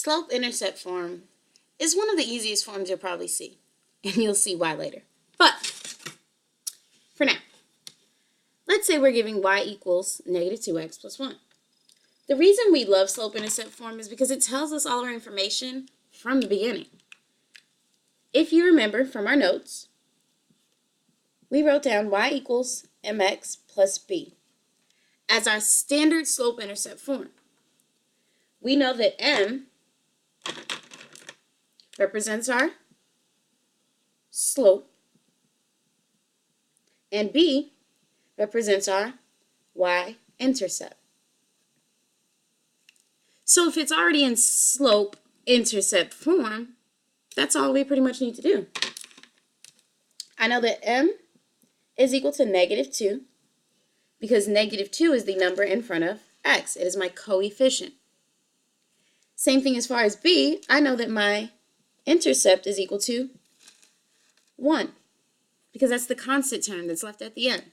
Slope-intercept form is one of the easiest forms you'll probably see, and you'll see why later. But for now, let's say we're giving y equals negative 2x plus 1. The reason we love slope-intercept form is because it tells us all our information from the beginning. If you remember from our notes, we wrote down y equals mx plus b as our standard slope-intercept form. We know that m represents our slope and b represents our y-intercept. So if it's already in slope-intercept form, that's all we pretty much need to do. I know that m is equal to negative 2 because negative 2 is the number in front of x. It is my coefficient. Same thing as far as b, I know that my intercept is equal to 1 because that's the constant term that's left at the end.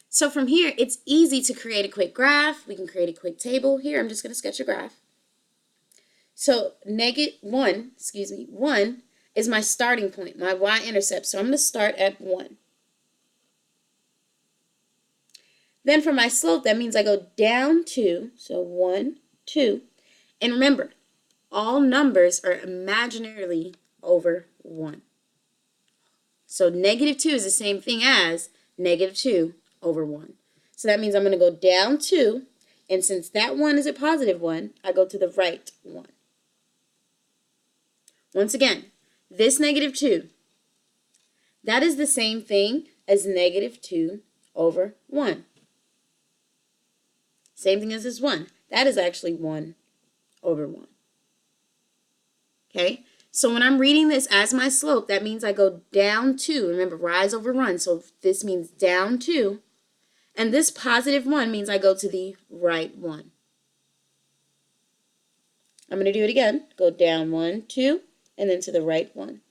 So from here, it's easy to create a quick graph. We can create a quick table. Here, I'm just going to sketch a graph. So negative 1 is my starting point, my y-intercept. So I'm going to start at 1. Then for my slope, that means I go down 2. So 1, 2. And remember, all numbers are imaginarily over 1. So negative 2 is the same thing as negative 2 over 1. So that means I'm going to go down 2. And since that 1 is a positive 1, I go to the right 1. Once again, this negative 2, that is the same thing as negative 2 over 1. Same thing as this 1. That is actually 1 over 1. Okay? So when I'm reading this as my slope, that means I go down 2. Remember, rise over run. So this means down 2. And this positive 1 means I go to the right 1. I'm going to do it again. Go down 1, 2, and then to the right 1.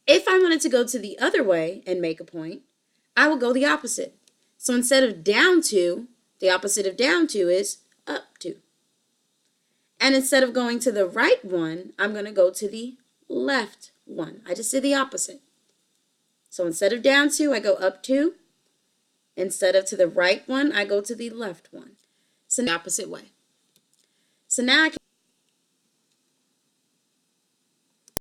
If I wanted to go to the other way and make a point, I will go the opposite. So instead of down 2, the opposite of down 2 is up 2. And instead of going to the right 1, I'm going to go to the left 1. I just did the opposite. So instead of down 2, I go up 2. Instead of to the right 1, I go to the left 1. So the opposite way. So now I can